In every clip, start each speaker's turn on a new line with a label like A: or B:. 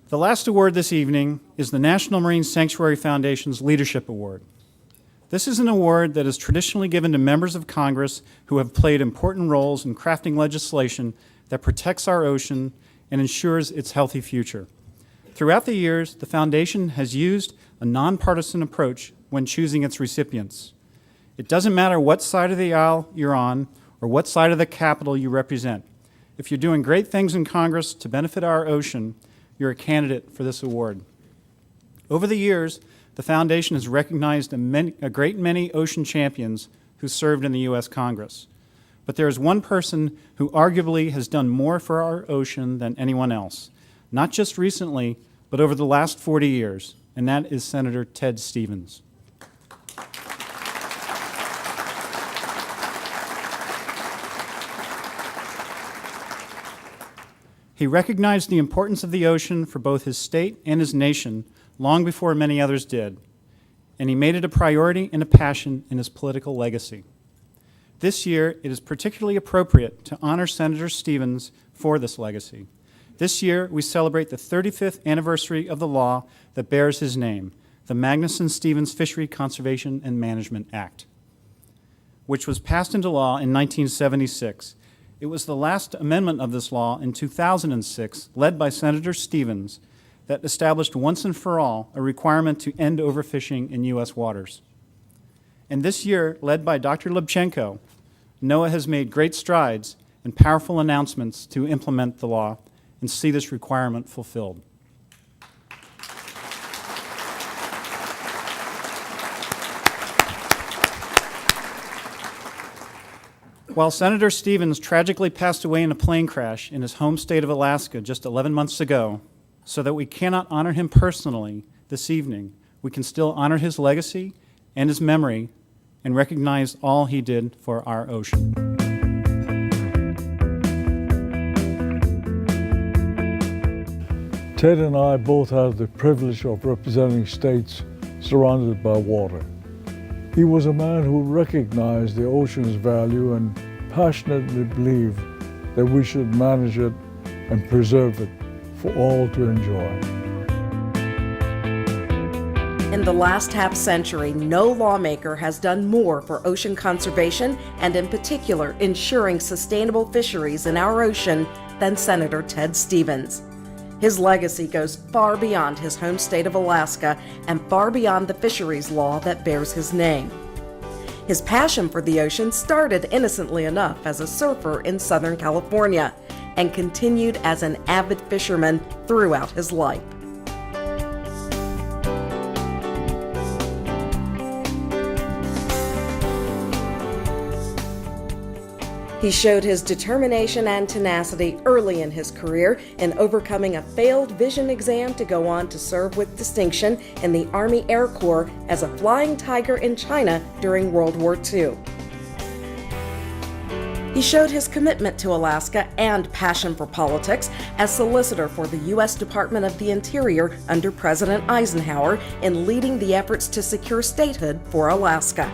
A: The last award this evening is the National Marine Sanctuary Foundation's Leadership Award. This is an award that is traditionally given to members of Congress who have played important roles in crafting legislation that protects our ocean and ensures its healthy future. Throughout the years, the Foundation has used a nonpartisan approach when choosing its recipients. It doesn't matter what side of the aisle you're on or what side of the Capitol you represent. If you're doing great things in Congress to benefit our ocean, you're a candidate for this award. Over the years, the Foundation has recognized a great many ocean champions who served in the U.S. Congress. But there is one person who arguably has done more for our ocean than anyone else, not just recently, but over the last 40 years, and that is Senator Ted Stevens. He recognized the importance of the ocean for both his state and his nation long before many others did, and he made it a priority and a passion in his political legacy. This year, it is particularly appropriate to honor Senator Stevens for this legacy. This year, we celebrate the 35th anniversary of the law that bears his name, the Magnuson-Stevens Fishery Conservation and Management Act, which was passed into law in 1976. It was the last amendment of this law in 2006, led by Senator Stevens, that established once and for all a requirement to end overfishing in U.S. waters. And this year, led by Dr. Lubchenco, NOAA has made great strides and powerful announcements to implement the law and see this requirement fulfilled. While Senator Stevens tragically passed away in a plane crash in his home state of Alaska just 11 months ago, so that we cannot honor him personally this evening, we can still honor his legacy and his memory and recognize all he did for our ocean.
B: Ted and I both had the privilege of representing states surrounded by water. He was a man who recognized the ocean's value and passionately believed that we should manage it and preserve it for all to enjoy.
C: In the last half century, no lawmaker has done more for ocean conservation and in particular ensuring sustainable fisheries in our ocean than Senator Ted Stevens. His legacy goes far beyond his home state of Alaska and far beyond the fisheries law that bears his name. His passion for the ocean started innocently enough as a surfer in Southern California and continued as an avid fisherman throughout his life. He showed his determination and tenacity early in his career in overcoming a failed vision exam to go on to serve with distinction in the Army Air Corps as a flying tiger in China during World War II. He showed his commitment to Alaska and passion for politics as solicitor for the U.S. Department of the Interior under President Eisenhower in leading the efforts to secure statehood for Alaska.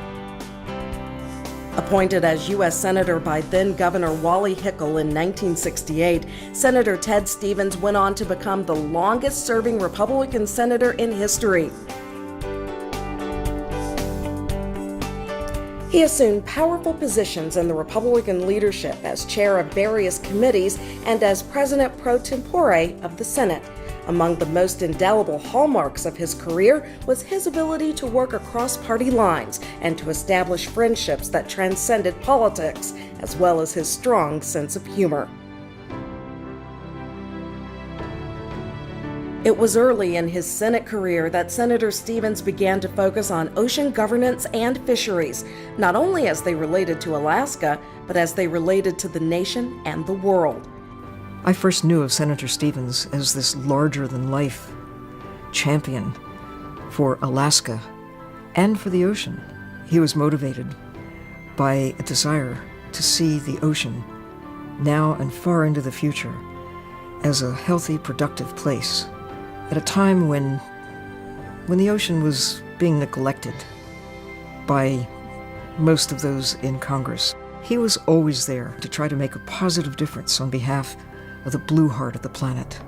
C: Appointed as U.S. Senator by then-Governor Wally Hickel in 1968, Senator Ted Stevens went on to become the longest-serving Republican senator in history. He assumed powerful positions in the Republican leadership as chair of various committees and as president pro tempore of the Senate. Among the most indelible hallmarks of his career was his ability to work across party lines and to establish friendships that transcended politics, as well as his strong sense of humor. It was early in his Senate career that Senator Stevens began to focus on ocean governance and fisheries, not only as they related to Alaska, but as they related to the nation and the world.
D: I first knew of Senator Stevens as this larger-than-life champion for Alaska and for the ocean. He was motivated by a desire to see the ocean, now and far into the future, as a healthy, productive place, at a time when the ocean was being neglected by most of those in Congress. He was always there to try to make a positive difference on behalf of the blue heart of the planet.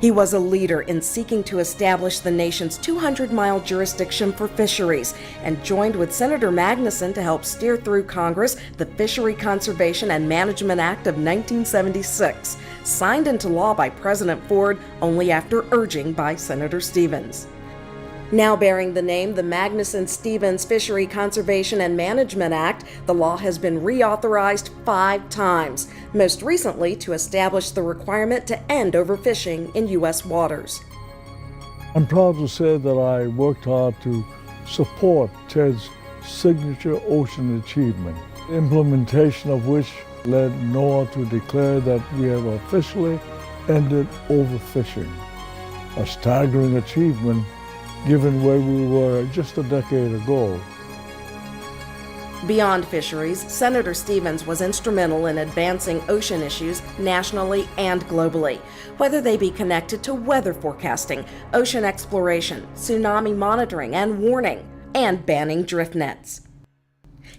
C: He was a leader in seeking to establish the nation's 200-mile jurisdiction for fisheries and joined with Senator Magnuson to help steer through Congress the Fishery Conservation and Management Act of 1976, signed into law by President Ford only after urging by Senator Stevens. Now bearing the name the Magnuson-Stevens Fishery Conservation and Management Act, the law has been reauthorized 5 times, most recently to establish the requirement to end overfishing in U.S. waters.
B: I'm proud to say that I worked hard to support Ted's signature ocean achievement, the implementation of which led NOAA to declare that we have officially ended overfishing, a staggering achievement given where we were just a decade ago.
C: Beyond fisheries, Senator Stevens was instrumental in advancing ocean issues nationally and globally, whether they be connected to weather forecasting, ocean exploration, tsunami monitoring and warning, and banning drift nets.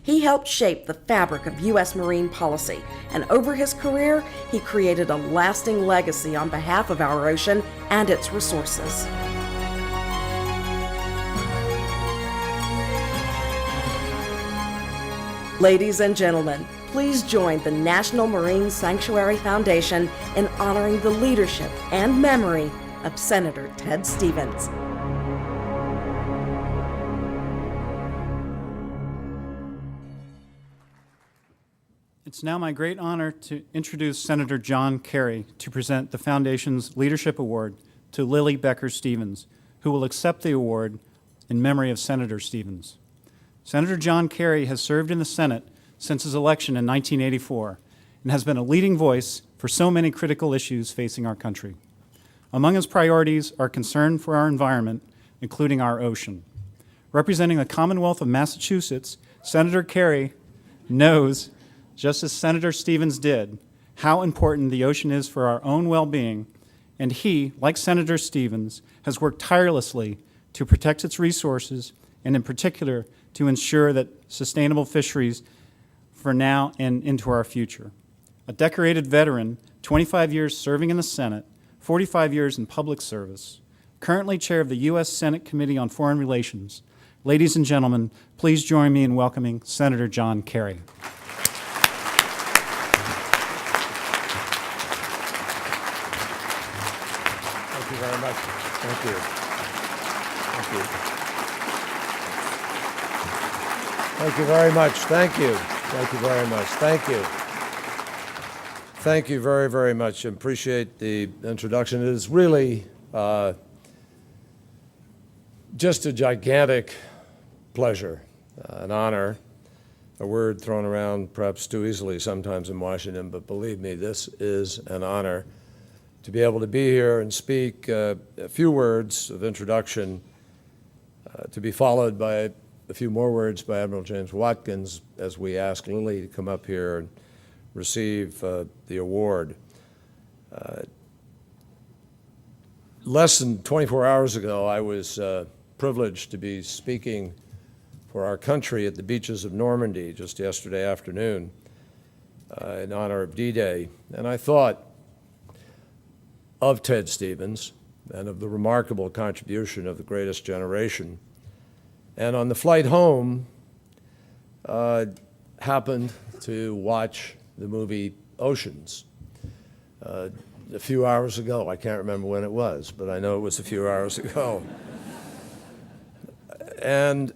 C: He helped shape the fabric of U.S. marine policy, and over his career, he created a lasting legacy on behalf of our ocean and its resources. Ladies and gentlemen, please join the National Marine Sanctuary Foundation in honoring the leadership and memory of Senator Ted Stevens.
A: It's now my great honor to introduce Senator John Kerry to present the Foundation's Leadership Award to Lily Becker Stevens, who will accept the award in memory of Senator Stevens. Senator John Kerry has served in the Senate since his election in 1984 and has been a leading voice for so many critical issues facing our country. Among his priorities are concern for our environment, including our ocean. Representing the Commonwealth of Massachusetts, Senator Kerry knows, just as Senator Stevens did, how important the ocean is for our own well-being, and he, like Senator Stevens, has worked tirelessly to protect its resources and in particular to ensure that sustainable fisheries for now and into our future. A decorated veteran, 25 years serving in the Senate, 45 years in public service, currently chair of the U.S. Senate Committee on Foreign Relations. Ladies and gentlemen, please join me in welcoming Senator John Kerry.
E: Thank you very much. Thank you. Thank you. Thank you very much. Thank you. Thank you very much. Thank you. Thank you very, very much. Appreciate the introduction. It is really just a gigantic pleasure, an honor, a word thrown around perhaps too easily sometimes in Washington, but believe me, this is an honor to be able to be here and speak a few words of introduction to be followed by a few more words by Admiral James Watkins as we ask Lily to come up here and receive the award. Less than 24 hours ago, I was privileged to be speaking for our country at the beaches of Normandy just yesterday afternoon in honor of D-Day. And I thought of Ted Stevens and of the remarkable contribution of the greatest generation. And on the flight home, happened to watch the movie Oceans a few hours ago. I can't remember when it was, but I know it was a few hours ago. And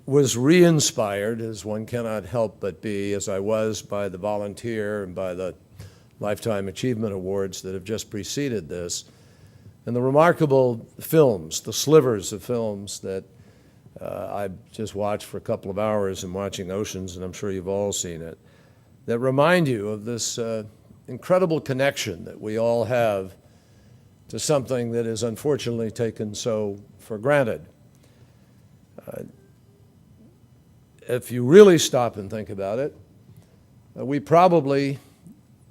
E: was re-inspired, as one cannot help but be, as I was by the volunteer and by the Lifetime Achievement Awards that have just preceded this, and the remarkable films, the slivers of films that I just watched for a couple of hours in watching Oceans, and I'm sure you've all seen it, that remind you of this incredible connection that we all have to something that is unfortunately taken so for granted. If you really stop and think about it, we probably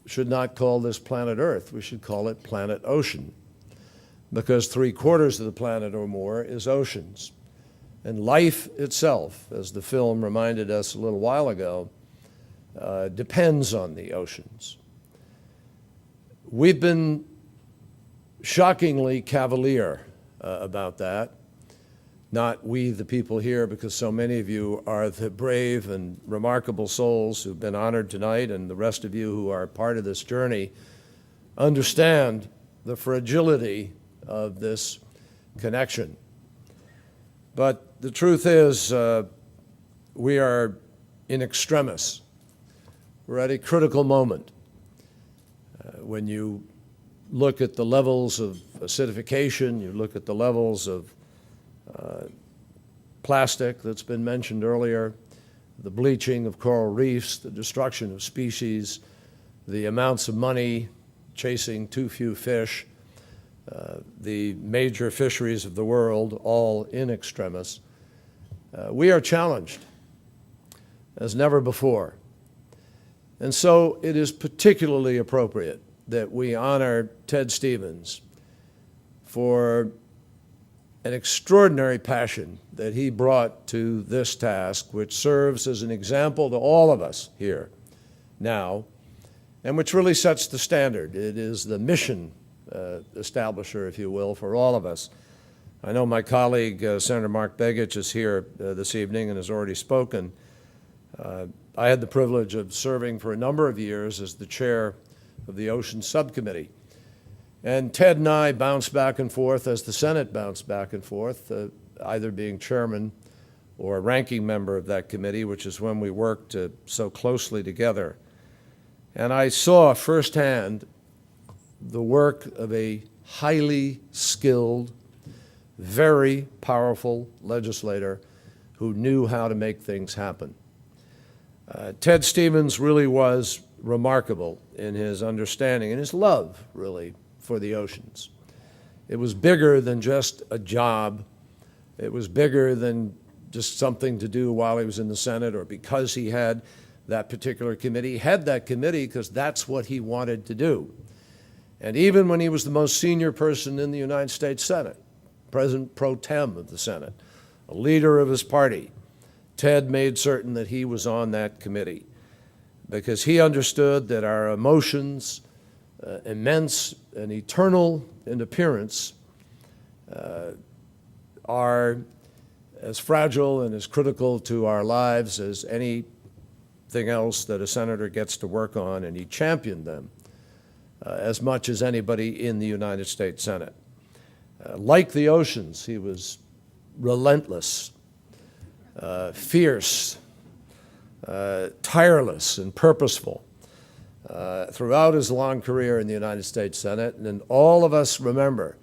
E: should not call this planet Earth. We should call it planet Ocean, because 3/4 of the planet or more is oceans. And life itself, as the film reminded us a little while ago, depends on the oceans. We've been shockingly cavalier about that. Not we, the people here, because so many of you are the brave and remarkable souls who've been honored tonight, and the rest of you who are part of this journey understand the fragility of this connection. But the truth is, we are in extremis. We're at a critical moment. When you look at the levels of acidification, you look at the levels of plastic that's been mentioned earlier, the bleaching of coral reefs, the destruction of species, the amounts of money chasing too few fish, the major fisheries of the world, all in extremis. We are challenged as never before. And so it is particularly appropriate that we honor Ted Stevens for an extraordinary passion that he brought to this task, which serves as an example to all of us here now, and which really sets the standard. It is the mission establisher, if you will, for all of us. I know my colleague, Senator Mark Begich, is here this evening and has already spoken. I had the privilege of serving for a number of years as the chair of the Ocean Subcommittee. And Ted and I bounced back and forth as the Senate bounced back and forth, either being chairman or ranking member of that committee, which is when we worked so closely together. And I saw firsthand the work of a highly skilled, very powerful legislator who knew how to make things happen. Ted Stevens really was remarkable in his understanding and his love, really, for the oceans. It was bigger than just a job. It was bigger than just something to do while he was in the Senate or because he had that particular committee. He had that committee because that's what he wanted to do. And even when he was the most senior person in the United States Senate, President pro tem of the Senate, a leader of his party, Ted made certain that he was on that committee because he understood that our emotions, immense and eternal in appearance, are as fragile and as critical to our lives as anything else that a senator gets to work on, and he championed them as much as anybody in the United States Senate. Like the oceans, he was relentless, fierce, tireless, and purposeful throughout his long career in the United States Senate. And all of us remember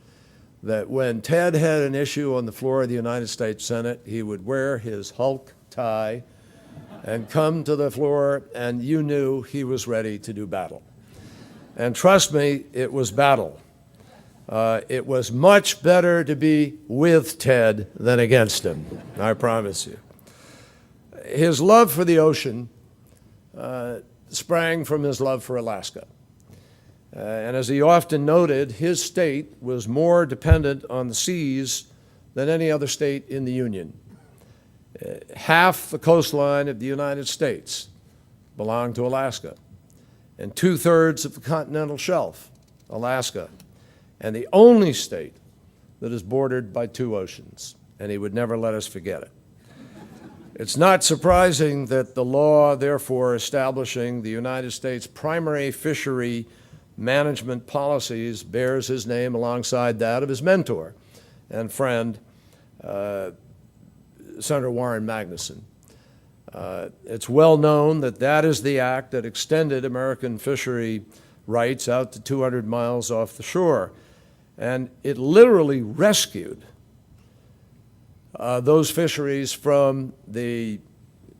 E: that when Ted had an issue on the floor of the United States Senate, he would wear his Hulk tie and come to the floor, and you knew he was ready to do battle. And trust me, it was battle. It was much better to be with Ted than against him, I promise you. His love for the ocean sprang from his love for Alaska. And as he often noted, his state was more dependent on the seas than any other state in the Union. Half the coastline of the United States belonged to Alaska, and 2/3 of the continental shelf, Alaska, and the only state that is bordered by 2 oceans, and he would never let us forget it. It's not surprising that the law, therefore, establishing the United States primary fishery management policies bears his name alongside that of his mentor and friend, Senator Warren Magnuson. It's well known that that is the act that extended American fishery rights out to 200 miles off the shore. And it literally rescued those fisheries from the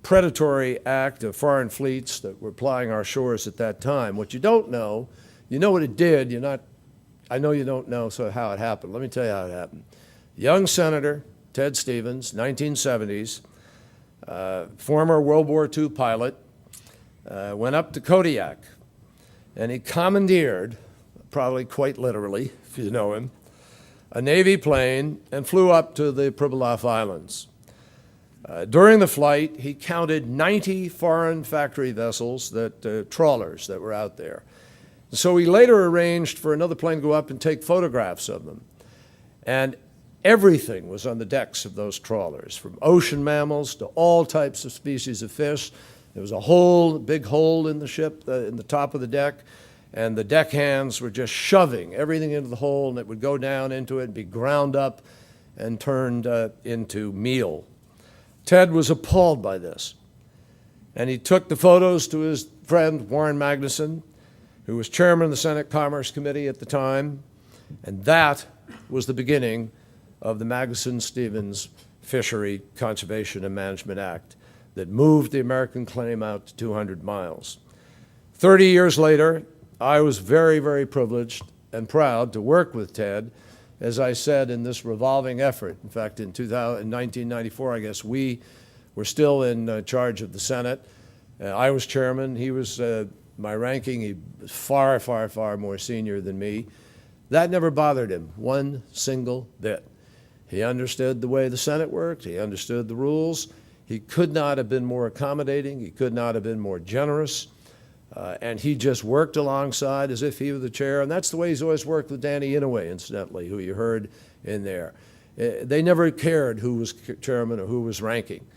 E: predatory act of foreign fleets that were plying our shores at that time. What you don't know, you know what it did, I know you don't know how it happened. Let me tell you how it happened. Young Senator Ted Stevens, 1970s, former World War II pilot, went up to Kodiak, and he commandeered, probably quite literally, if you know him, a Navy plane and flew up to the Pribilof Islands. During the flight, he counted 90 foreign factory vessels, trawlers that were out there. So we later arranged for another plane to go up and take photographs of them. And everything was on the decks of those trawlers, from ocean mammals to all types of species of fish. There was a big hole in the ship, in the top of the deck, and the deckhands were just shoving everything into the hole, and it would go down into it and be ground up and turned into meal. Ted was appalled by this, and he took the photos to his friend Warren Magnuson, who was chairman of the Senate Commerce Committee at the time, and that was the beginning of the Magnuson-Stevens Fishery Conservation and Management Act that moved the American claim out to 200 miles. 30 years later, I was very, very privileged and proud to work with Ted, as I said, in this revolving effort. In fact, in 1994, I guess, we were still in charge of the Senate. I was chairman. He was my ranking. He was far, far, far more senior than me. That never bothered him one single bit. He understood the way the Senate worked. He understood the rules. He could not have been more accommodating. He could not have been more generous. And he just worked alongside as if he were the chair. And that's the way he's always worked with Danny Inouye, incidentally, who you heard in there. They never cared who was chairman or who was ranking.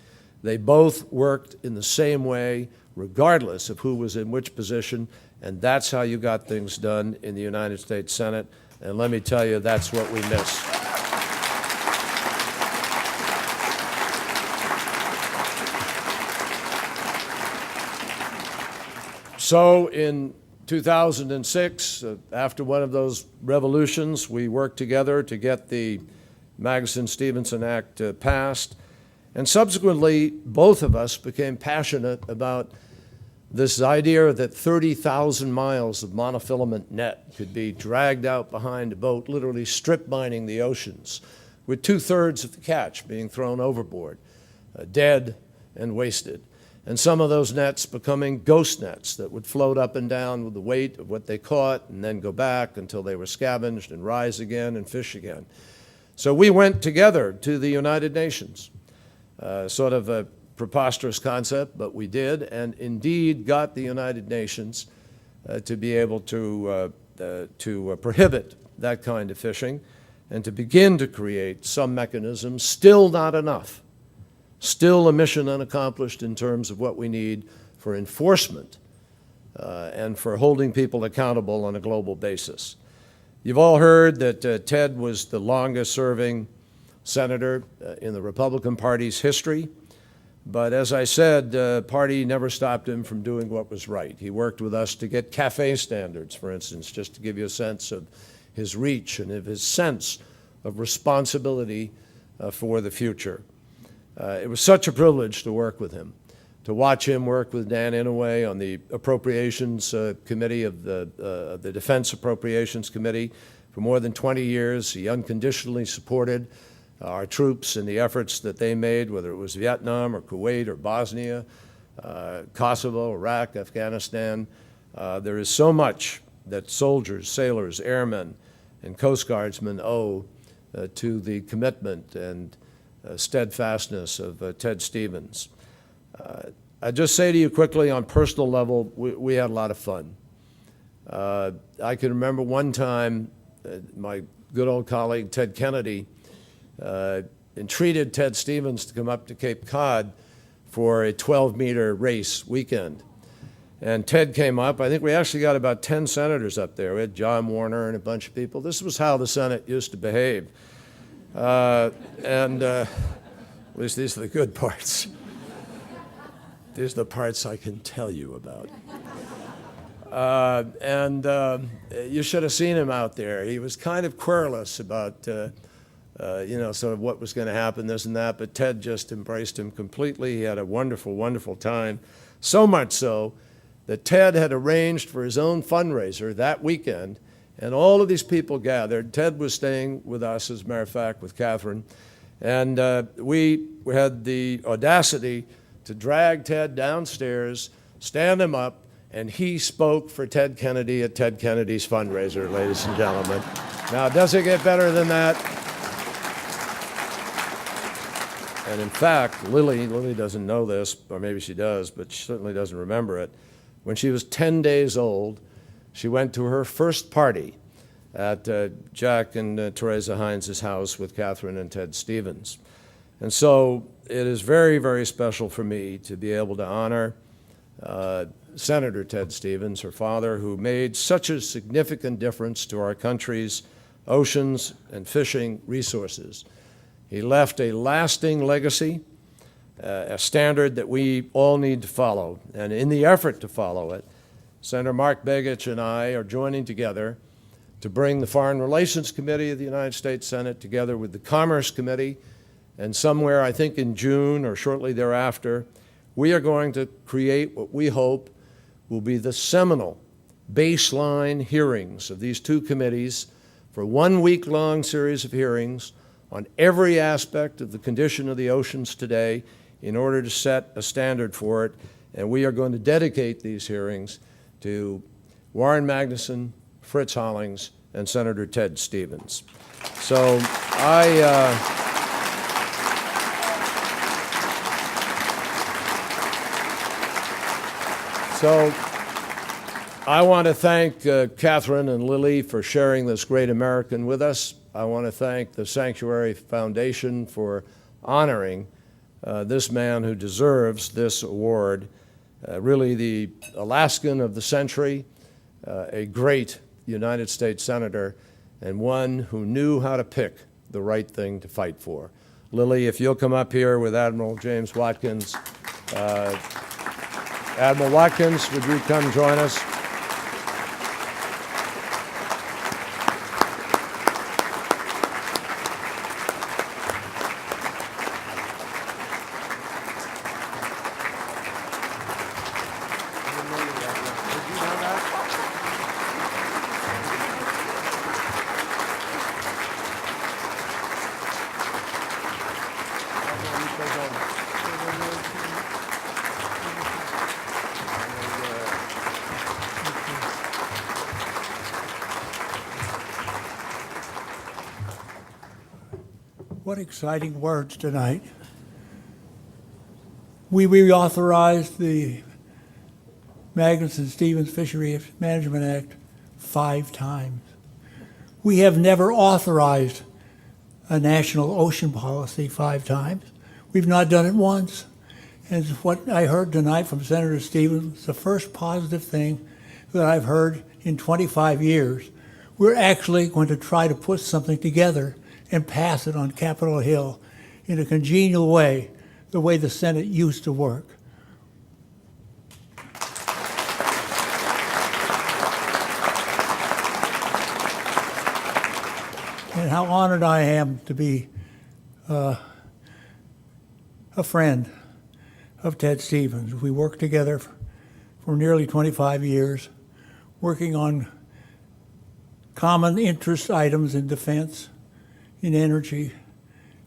E: They both worked in the same way, regardless of who was in which position. And that's how you got things done in the United States Senate. And let me tell you, that's what we miss. So in 2006, after one of those revolutions, we worked together to get the Magnuson-Stevenson Act passed. And subsequently, both of us became passionate about this idea that 30,000 miles of monofilament net could be dragged out behind a boat, literally strip mining the oceans, with 2/3 of the catch being thrown overboard, dead and wasted. And some of those nets becoming ghost nets that would float up and down with the weight of what they caught and then go back until they were scavenged and rise again and fish again. So we went together to the United Nations, sort of a preposterous concept, but we did, and indeed got the United Nations to be able to prohibit that kind of fishing and to begin to create some mechanisms. Still not enough. Still a mission unaccomplished in terms of what we need for enforcement and for holding people accountable on a global basis. You've all heard that Ted was the longest-serving senator in the Republican Party's history. But as I said, the party never stopped him from doing what was right. He worked with us to get CAFE standards, for instance, just to give you a sense of his reach and of his sense of responsibility for the future. It was such a privilege to work with him, to watch him work with Dan Inouye on the Appropriations Committee of the Defense Appropriations Committee. For more than 20 years, he unconditionally supported our troops in the efforts that they made, whether it was Vietnam or Kuwait or Bosnia, Kosovo, Iraq, Afghanistan. There is so much that soldiers, sailors, airmen, and Coast Guardsmen owe to the commitment and steadfastness of Ted Stevens. I just say to you quickly, on personal level, we had a lot of fun. I can remember one time my good old colleague Ted Kennedy entreated Ted Stevens to come up to Cape Cod for a 12-meter race weekend. And Ted came up. I think we actually got about 10 senators up there. We had John Warner and a bunch of people. This was how the Senate used to behave. At least these are the good parts. These are the parts I can tell you about. You should have seen him out there. He was kind of querulous about, sort of what was going to happen, this and that, but Ted just embraced him completely. He had a wonderful, wonderful time. So much so that Ted had arranged for his own fundraiser that weekend, and all of these people gathered. Ted was staying with us, as a matter of fact, with Catherine. And we had the audacity to drag Ted downstairs, stand him up, and he spoke for Ted Kennedy at Ted Kennedy's fundraiser, ladies and gentlemen. Now, does it get better than that? And in fact, Lily doesn't know this, or maybe she does, but she certainly doesn't remember it. When she was 10 days old, She went to her first party at Jack and Teresa Hines' house with Catherine and Ted Stevens. And so it is very, very special for me to be able to honor Senator Ted Stevens, her father, who made such a significant difference to our country's oceans and fishing resources. He left a lasting legacy, a standard that we all need to follow. And in the effort to follow it, Senator Mark Begich and I are joining together to bring the Foreign Relations Committee of the United States Senate together with the Commerce Committee, and somewhere, I think in June or shortly thereafter, we are going to create what we hope will be the seminal baseline hearings of these two committees for 1 week-long series of hearings on every aspect of the condition of the oceans today in order to set a standard for it. And we are going to dedicate these hearings to Warren Magnuson, Fritz Hollings, and Senator Ted Stevens. So I want to thank Catherine and Lily for sharing this great American with us. I want to thank the Sanctuary Foundation for honoring this man who deserves this award, really the Alaskan of the century, a great United States Senator, and one who knew how to pick the right thing to fight for. Lily, if you'll come up here with Admiral James Watkins. Admiral Watkins, would you come join us?
F: What exciting words tonight. We reauthorized the Magnuson-Stevens Fishery Management Act 5 times. We have never authorized a national ocean policy 5 times. We've not done it once. And what I heard tonight from Senator Stevens was the first positive thing that I've heard in 25 years. We're actually going to try to put something together and pass it on Capitol Hill in a congenial way, the way the Senate used to work. And how honored I am to be a friend of Ted Stevens. We worked together for nearly 25 years, working on common interest items in defense, in energy,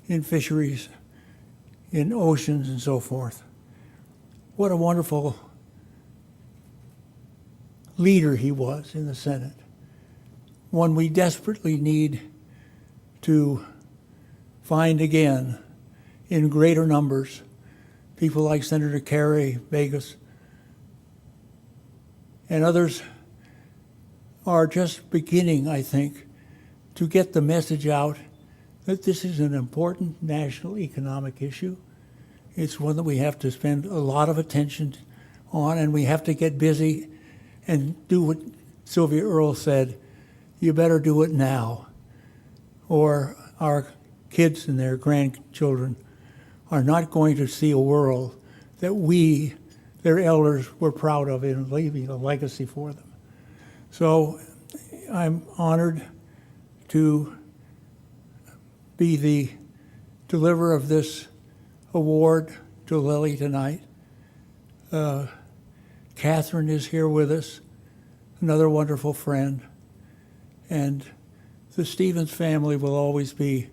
F: in fisheries, in oceans, and so forth. What a wonderful leader he was in the Senate. One we desperately need to find again in greater numbers. People like Senator Kerry, Vegas, and others are just beginning, I think, to get the message out that this is an important national economic issue. It's one that we have to spend a lot of attention on, and we have to get busy and do what Sylvia Earle said, you better do it now, or our kids and their grandchildren are not going to see a world that we, their elders, were proud of in leaving a legacy for them. So I'm honored to be the deliverer of this award to Lily tonight. Catherine is here with us, another wonderful friend. And the Stevens family will always be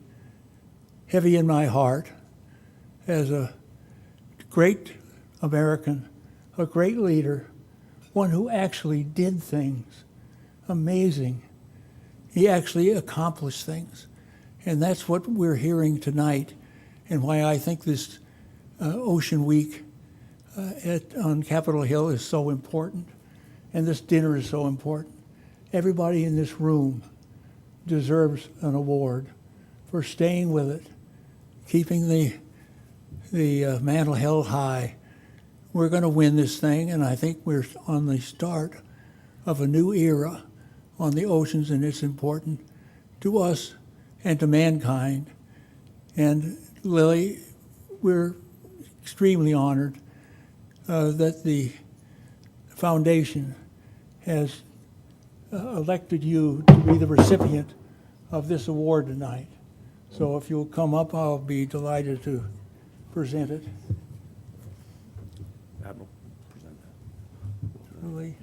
F: heavy in my heart as a great American, a great leader, one who actually did things amazing. He actually accomplished things. And that's what we're hearing tonight, and why I think this Ocean Week on Capitol Hill is so important, and this dinner is so important. everybody in this room deserves an award for staying with it, keeping the mantle held high. We're going to win this thing, and I think we're on the start of a new era on the oceans, and it's important to us and to mankind. And Lily, we're extremely honored that the foundation has elected you to be the recipient of this award tonight. So if you'll come up, I'll be delighted to present it.
G: Admiral, present that.
F: Lily,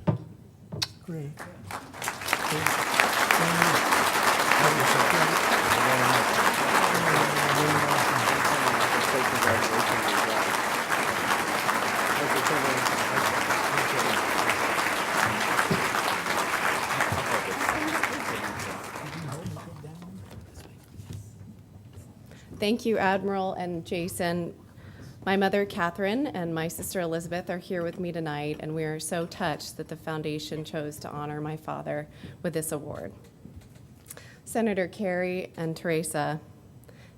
F: great.
H: Thank you, Admiral and Jason. My mother, Catherine, and my sister, Elizabeth, are here with me tonight, and we are so touched that the foundation chose to honor my father with this award. Senator Kerry and Teresa,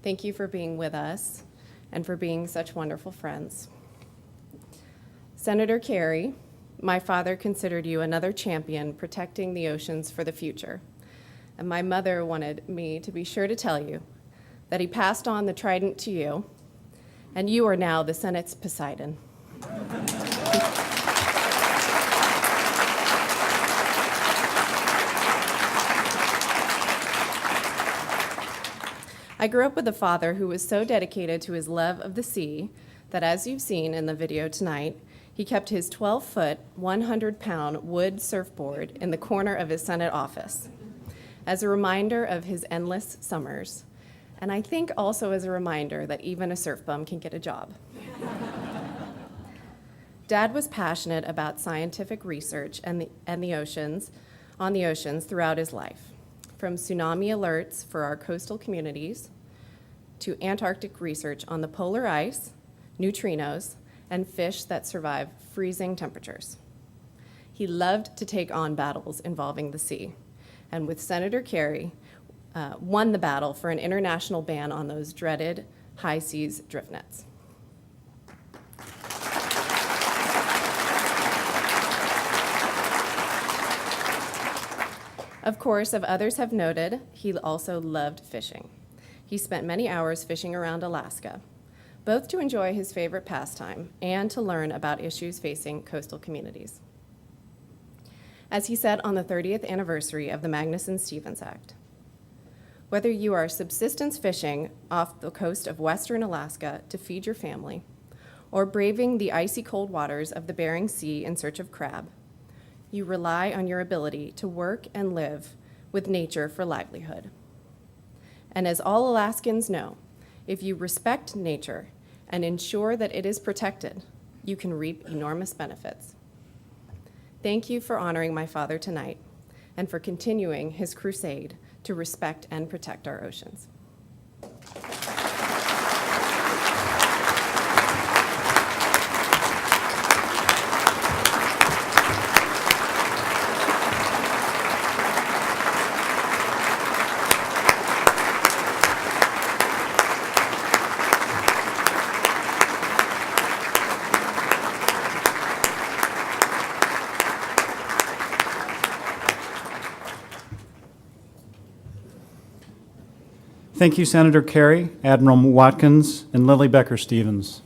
H: thank you for being with us and for being such wonderful friends. Senator Kerry, my father considered you another champion protecting the oceans for the future, and my mother wanted me to be sure to tell you that he passed on the trident to you, and you are now the Senate's Poseidon. I grew up with a father who was so dedicated to his love of the sea that, as you've seen in the video tonight, he kept his 12-foot, 100-pound wood surfboard in the corner of his Senate office as a reminder of his endless summers, and I think also as a reminder that even a surf bum can get a job. Dad was passionate about scientific research and the oceans, on the oceans throughout his life, from tsunami alerts for our coastal communities to Antarctic research on the polar ice, neutrinos, and fish that survive freezing temperatures. He loved to take on battles involving the sea, and with Senator Kerry, won the battle for an international ban on those dreaded high seas drift nets. Of course, as others have noted, he also loved fishing. He spent many hours fishing around Alaska, both to enjoy his favorite pastime and to learn about issues facing coastal communities. As he said on the 30th anniversary of the Magnuson-Stevens Act, whether you are subsistence fishing off the coast of western Alaska to feed your family, or braving the icy cold waters of the Bering Sea in search of crab, you rely on your ability to work and live with nature for livelihood. And as all Alaskans know, if you respect nature and ensure that it is protected, you can reap enormous benefits. Thank you for honoring my father tonight and for continuing his crusade to respect and protect our oceans.
A: Thank you, Senator Kerry, Admiral Watkins, and Lily Becker Stevens.